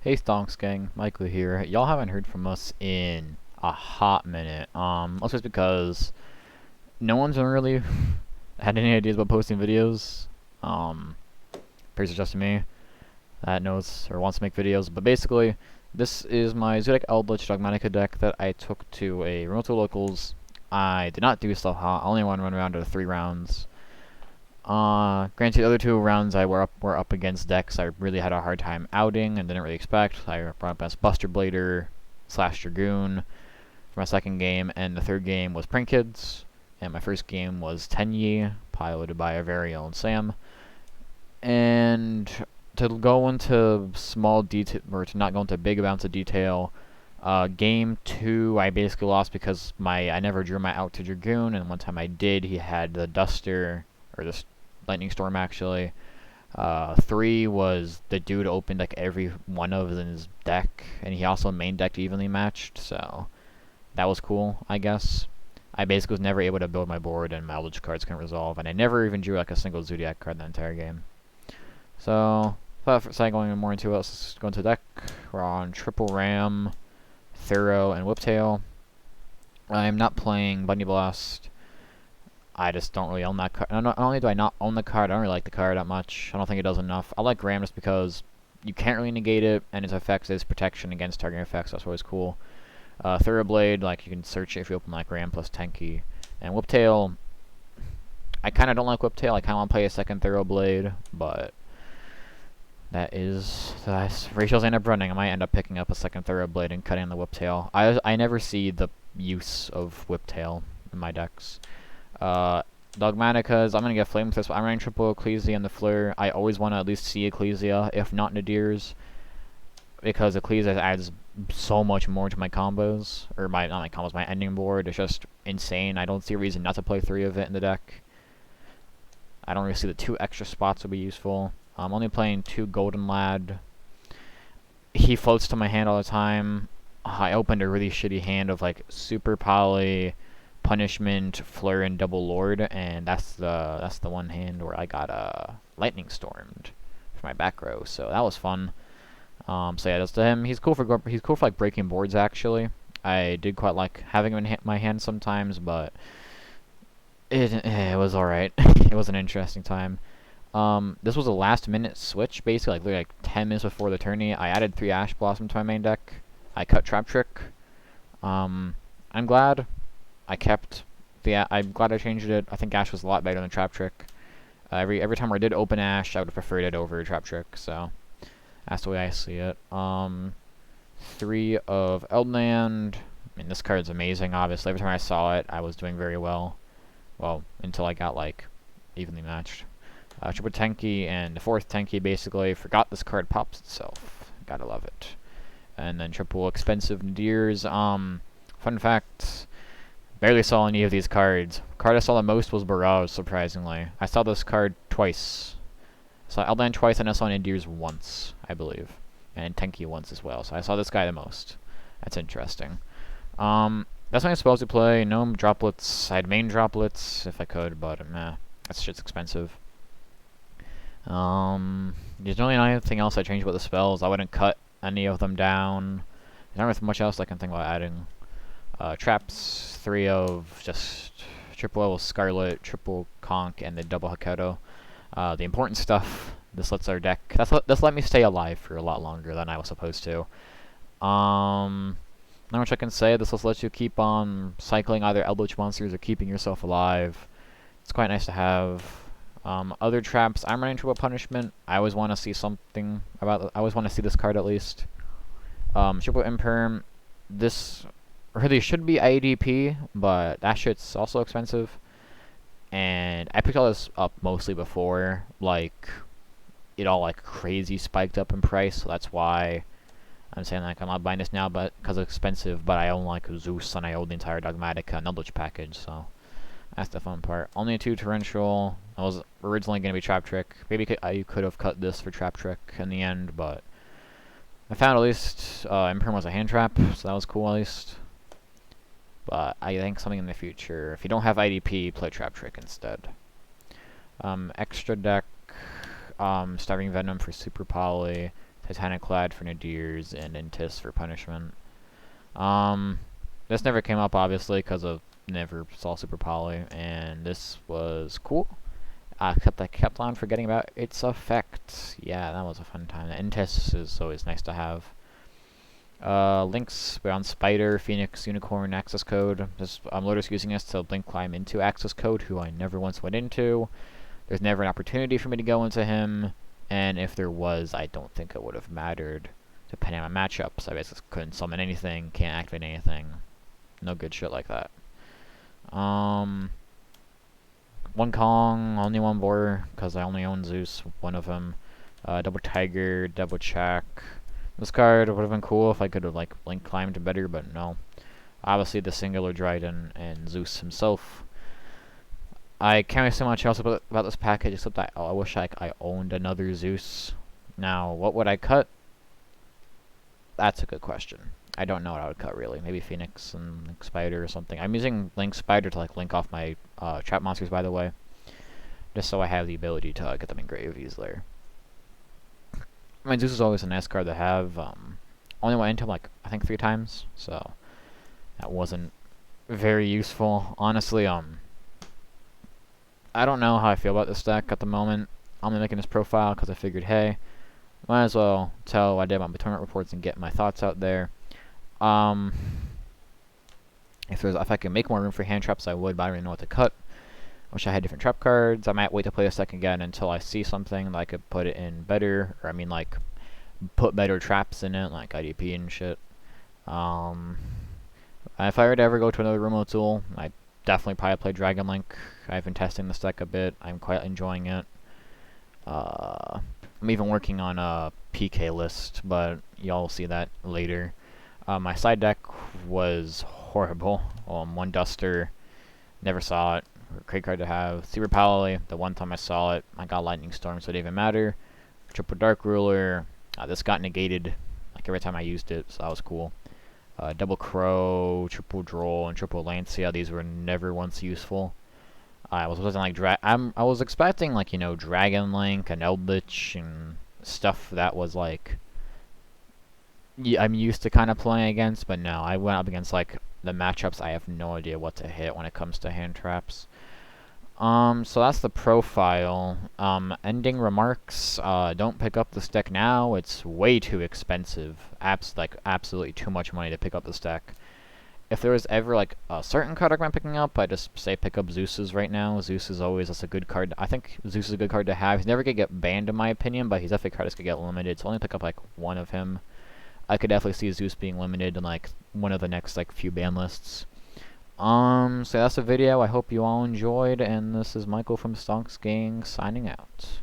Hey Stonks gang, Michael here. Y'all haven't heard from us in a hot minute. That's just because no one's really had any ideas about posting videos. Pretty just to me that knows or wants to make videos. But basically, this is my Zoodiac Eldlich Dogmatika deck that I took to a remote to locals. I did not do so hot. I only want to run around to 3 rounds. Granted, the other 2 rounds I were up against decks I really had a hard time outing and didn't really expect. I brought up as Buster Blader / Dragoon for my second game, and the third game was Prank Kids, and my first game was Tenyi, piloted by our very own Sam. And to go into small detail, or to not go into big amounts of detail, game 2 I basically lost because I never drew my out to Dragoon, and one time I did, he had the Duster, or this Lightning Storm actually. 3 was the dude opened like every one of his deck, and he also main decked evenly matched, so that was cool, I guess. I basically was never able to build my board, and my Eldlich cards couldn't resolve, and I never even drew like a single Zoodiac card the entire game. So, without going more into it, let's go into the deck. We're on Triple Ram, Thorough, and Whiptail. I'm not playing Bunny Blast. I just don't really own that card. Not only do I not own the card, I don't really like the card that much. I don't think it does enough. I like Ram just because you can't really negate it, and its effects is protection against targeting effects. That's always cool. Thoroughblade, like you can search it if you open like Ram plus Tenki. And Whiptail, I kind of don't like Whiptail. I kind of want to play a second Thoroughblade, but that is the ratios I end up running. I might end up picking up a second Thoroughblade and cutting the Whiptail. I never see the use of Whiptail in my decks. Dogmatikas, I'm gonna get Flamethrust, but I'm running triple Ecclesia and the Fleur. I always want to at least see Ecclesia, if not Nadirs, because Ecclesia adds so much more to my combos, or not my combos, my ending board. It's just insane. I don't see a reason not to play 3 of it in the deck. I don't really see the 2 extra spots would be useful. I'm only playing 2 Golden Lad. He floats to my hand all the time. I opened a really shitty hand of like Super Poly, Punishment, Fleur, and Double Lord, and that's the one hand where I got Lightning Stormed for my back row, so that was fun. So yeah, that's to him. He's cool for like breaking boards actually. I did quite like having him in my hand sometimes, but it was alright. It was an interesting time. This was a last minute switch, basically like literally like 10 minutes before the tourney. I added 3 Ash Blossom to my main deck. I cut Trap Trick. I'm glad I kept I'm glad I changed it. I think Ash was a lot better than Trap Trick. Every time I did open Ash, I would have preferred it over Trap Trick, so that's the way I see it. 3 of Eldland. I mean, this card's amazing, obviously. Every time I saw it, I was doing very well. Well, until I got, like, evenly matched. Triple Tenki, and the 4th Tenki, basically. Forgot this card pops itself. Gotta love it. And then triple expensive Nadirs. Fun fact, barely saw any of these cards. Card I saw the most was Barrage, surprisingly. I saw this card twice. I saw Eldland twice, and I saw Nadirs once, I believe. And Tenki once as well, so I saw this guy the most. That's interesting. That's what I'm supposed to play. No droplets. I'd main droplets if I could, but meh. That shit's expensive. There's really not anything else I changed about the spells. I wouldn't cut any of them down. There's not really much else I can think about adding. Traps, 3 of just triple level Scarlet, triple Conch, and the double Haketo. The important stuff. This lets our deck. This let me stay alive for a lot longer than I was supposed to. Not much I can say. This will let you keep on cycling either Eldlich monsters or keeping yourself alive. It's quite nice to have. Other traps. I'm running triple Punishment. I always want to see something about. I always want to see this card at least. Triple Imperm. This really should be IDP, but that shit's also expensive. And I picked all this up mostly before, like, it all, like, crazy spiked up in price, so that's why I'm saying, like, I'm not buying this now but because it's expensive, but I own, like, Zeus, and I own the entire Dogmatika and Eldlich package, so that's the fun part. Only 2 Torrential. That was originally going to be Trap Trick. Maybe you could have cut this for Trap Trick in the end, but I found at least Imperm was a hand trap, so that was cool at least. But I think something in the future. If you don't have IDP, play Trap Trick instead. Extra deck, Starving Venom for Super Poly, Titanic Clad for Nadirs, and Intis for punishment. This never came up, obviously, because of never saw Super Poly, and this was cool. Except I kept on forgetting about its effect. Yeah, that was a fun time. The Intis is always nice to have. Links on Spider, Phoenix, Unicorn, Access Code. I'm Lotus using this to link climb into Access Code, who I never once went into. There's never an opportunity for me to go into him, and if there was, I don't think it would have mattered, depending on my matchups. I basically couldn't summon anything, can't activate anything. No good shit like that. One Kong, only one Boar, because I only own Zeus, one of them. Double Tiger, double Check. This card would have been cool if I could have, like, link climbed better, but no. Obviously, the singular Dryden and Zeus himself. I can't really say much else about this package, except that I wish I owned another Zeus. Now, what would I cut? That's a good question. I don't know what I would cut, really. Maybe Phoenix and Link Spider or something. I'm using Link Spider to, like, link off my trap monsters, by the way. Just so I have the ability to get them engraved easily. I mean, Zeus is always a nice card to have. Only went into him, like, I think 3 times, so that wasn't very useful. Honestly, I don't know how I feel about this deck at the moment. I'm only making this profile because I figured, hey, might as well tell what I did my tournament reports and get my thoughts out there. If I can make more room for hand traps, I would, but I don't really know what to cut. Wish I had different trap cards. I might wait to play this deck again until I see something that I could put it in better, or I mean, like, put better traps in it, like IDP and shit. If I were to ever go to another remote tool, I'd definitely probably play Dragon Link. I've been testing this deck a bit. I'm quite enjoying it. I'm even working on a PK list, but y'all will see that later. My side deck was horrible. One Duster, never saw it. Great card to have. Super Poly, the one time I saw it, I got Lightning Storm, so it didn't even matter. Triple Dark Ruler, this got negated like every time I used it, so that was cool. Double Crow, Triple Droll, and Triple Lancia, these were never once useful. I was expecting, like, you know, Dragon Link and Eldlich and stuff that was like I'm used to kind of playing against, but no, I went up against, like, the matchups I have no idea what to hit when it comes to hand traps. So that's the profile. Ending remarks, don't pick up this deck now. It's way too expensive. Absolutely too much money to pick up this deck. If there was ever, like, a certain card I recommend picking up, I just say pick up Zeus's right now. Zeus is always just a good card. I think Zeus is a good card to have. He's never gonna get banned, in my opinion, but he's definitely a card that's gonna get limited, so only pick up, like, one of him. I could definitely see Zeus being limited in, like, one of the next, like, few ban lists. So that's the video. I hope you all enjoyed, and this is Michael from Stonks Gang signing out.